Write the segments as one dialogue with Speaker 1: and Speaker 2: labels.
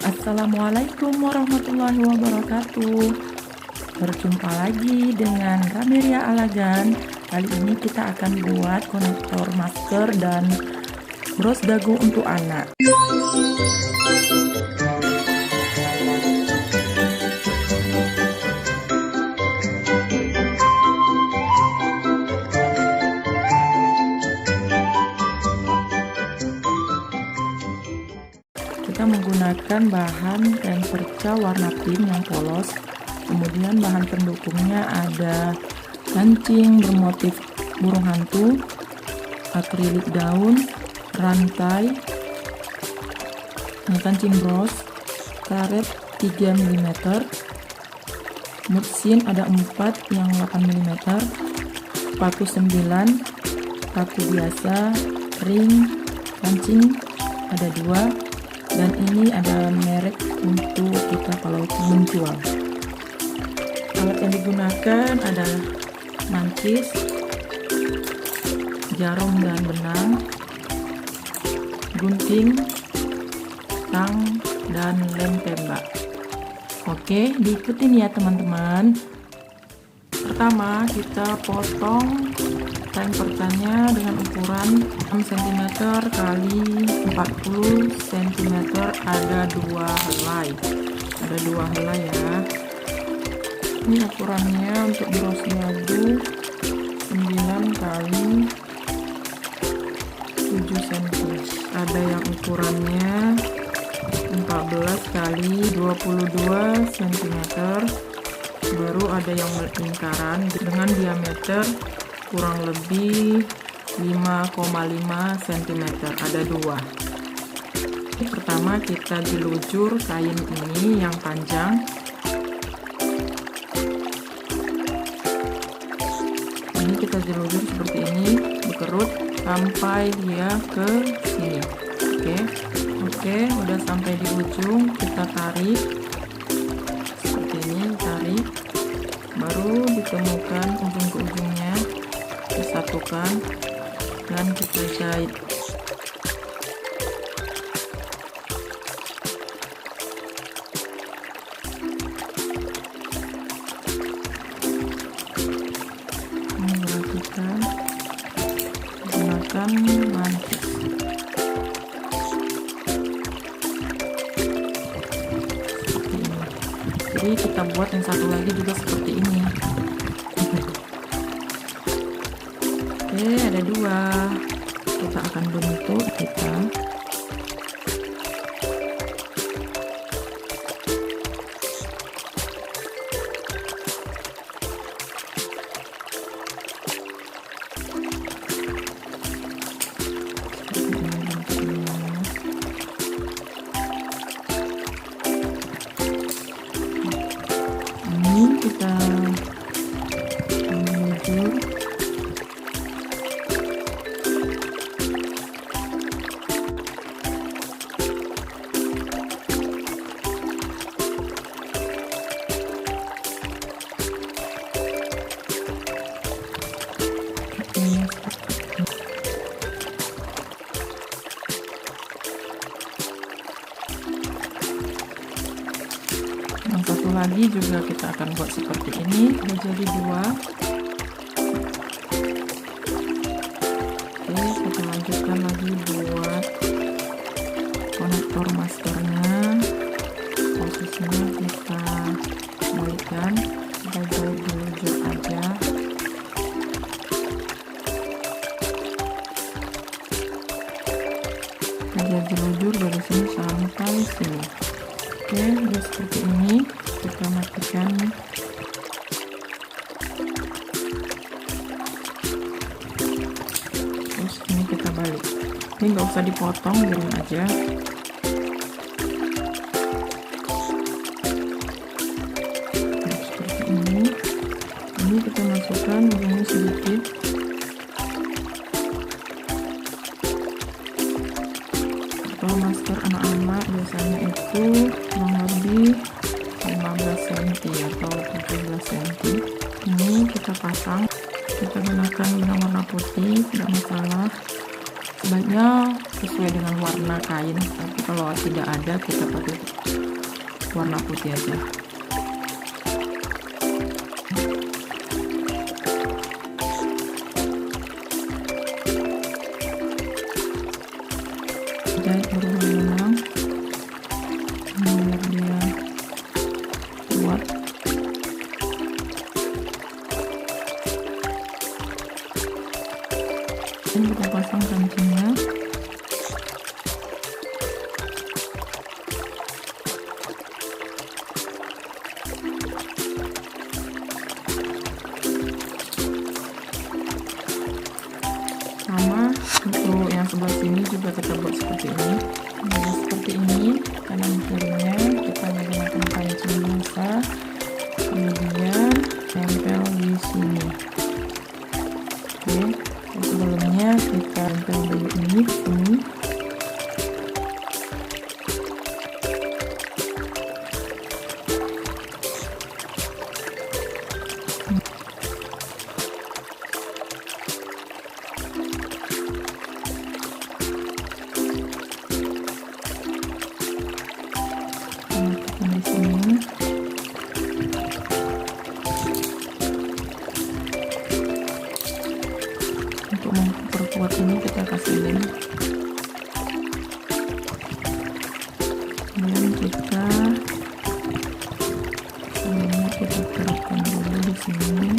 Speaker 1: Assalamualaikum warahmatullahi wabarakatuh. Berjumpa lagi dengan Rameria Alagan. Kali ini kita akan buat konektor masker dan bros dagu untuk anak. Kita menggunakan bahan kain perca warna pink yang polos. Kemudian bahan pendukungnya ada kancing bermotif burung hantu, akrilik daun, rantai, kancing bros, karet 3 mm, mutsin ada 4 yang 8 mm, paku 9, paku biasa, ring, kancing ada 2. Dan ini ada merek untuk kita kalau menjual. Alat yang digunakan adalah mancis, jarum dan benang, gunting, tang, dan lem tembak. Oke, diikutin ya teman-teman. Pertama kita potong kain percanya dengan ukuran 6 cm kali 40 cm, ada 2 helai ya. Ini ukurannya untuk bros dagu 9 kali 7 cm, ada yang ukurannya 14 kali 22 cm, baru ada yang lingkaran dengan diameter kurang lebih 5,5 cm, ada 2. Pertama kita dilujur kain ini yang panjang. Ini kita dilujur seperti ini, dikerut sampai dia ke sini. Oke, udah sampai di ujung, kita tarik seperti ini, tarik, baru ditemukan ujung ke ujungnya, disatukan dan kita jahit. Perhatikan, gunakan mancis. Seperti ini. Jadi kita buat yang satu lagi juga seperti ini. Oke, ada 2. Kita akan bentuk kita. Ini kita menuju. Yang satu lagi juga kita akan buat seperti ini, udah jadi 2. Oke, kita lanjutkan lagi buat konektor maskernya. Posisinya kita balikkan, kita jahit dilujur aja. Kita dilujur dari sini sampai sini. Oke, udah seperti ini. Kita matikan. Terus ini kita balik. Ini nggak usah dipotong, biarin aja. Nah, seperti ini. Ini kita masukkan ujungnya sedikit. Kalau masker anak-anak biasanya itu kurang lebih 15 cm atau 17 cm. Ini kita pasang, kita gunakan benang warna putih, tidak masalah. Sebaiknya sesuai dengan warna kain, tapi kalau tidak ada, kita pakai warna putih aja. Jahit berulang-ulang biar dia kuat. Ini kita pasang kancingnya. Sama untuk yang sebelah sini juga kita buat seperti ini. Nah, seperti ini kanan kirinya kita menggunakan kancing biasa, kemudian tempel di sini. Oke, sebelumnya kita tempel dulu ini di sini. Untuk memperkuat ini kita kasih lem, kemudian kita lemnya kita terapkan dulu di sini.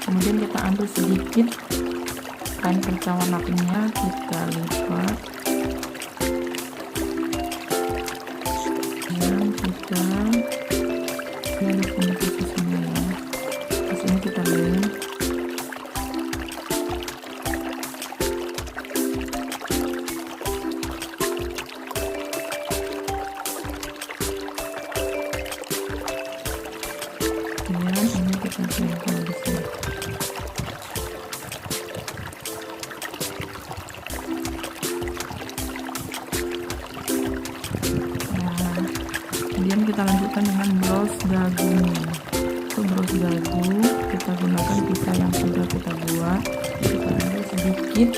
Speaker 1: Kemudian kita ambil sedikit kain perca warna pinknya, kita lipat dan kita di sini posisinya ya. Di sini kita lem. Kemudian ini kita tempel di sini. Kemudian kita lanjutkan dengan bros dagunya. Untuk bros dagu kita gunakan pita yang sudah kita buat. Kita ambil sedikit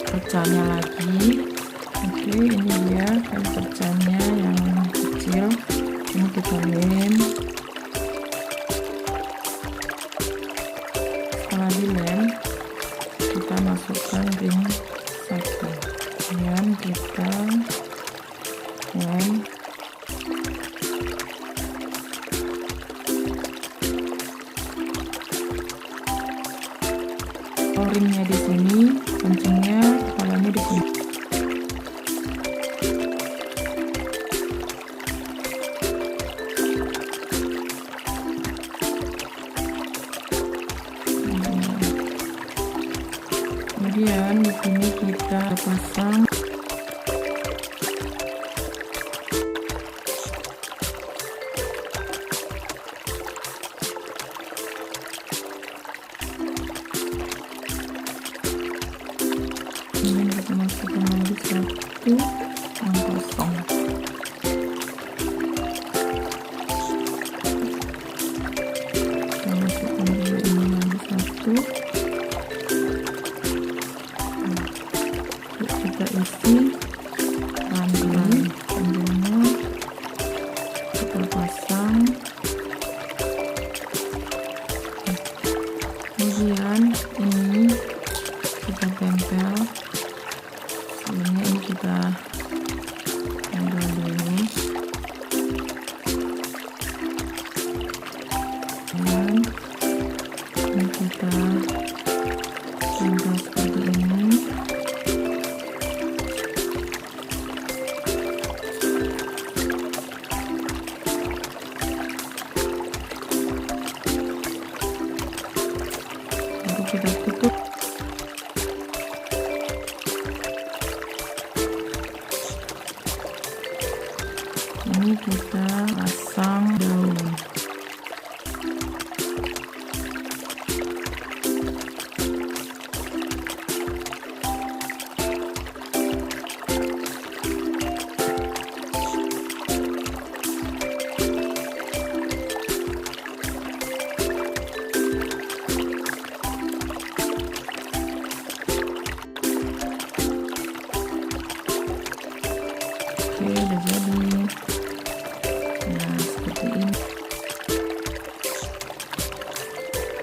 Speaker 1: percanya lagi. Oke, ini dia kain percanya yang kecil. Ini kita lem. Setelah dilem, kita masukkan ring 1. Kemudian kita lem. Ringnya di sini, kancingnya, kepalanya di sini. Kemudian di sini kita pasang ini, kita masukkan lagi 1 yang kosong. Kita masukkan dulu ini lagi 1. Kita isi rambutnya, kita pasang. Kemudian ini kita tempel. Sebelumnya ini kita tempel dulu. Dan ini kita tempel seperti ini. Lalu kita tutup. Ini kita pasang daun.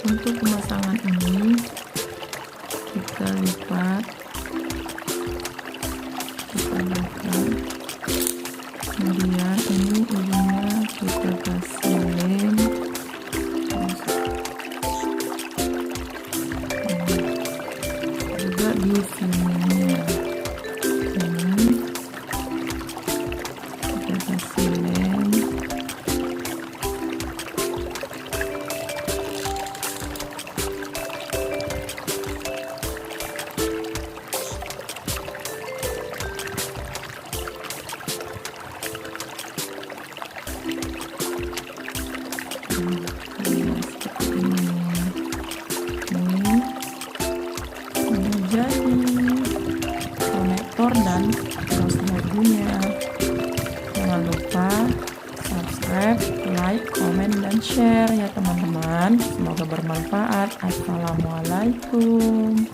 Speaker 1: Untuk pemasangan ini kita lipat, kemudian ini ujungnya kita kasih lem, juga di sininya ini kita kasih lem. Seperti ini jadi konektor dan cross lagunya. Jangan lupa subscribe, like, komen, dan share ya teman-teman. Semoga bermanfaat. Assalamualaikum.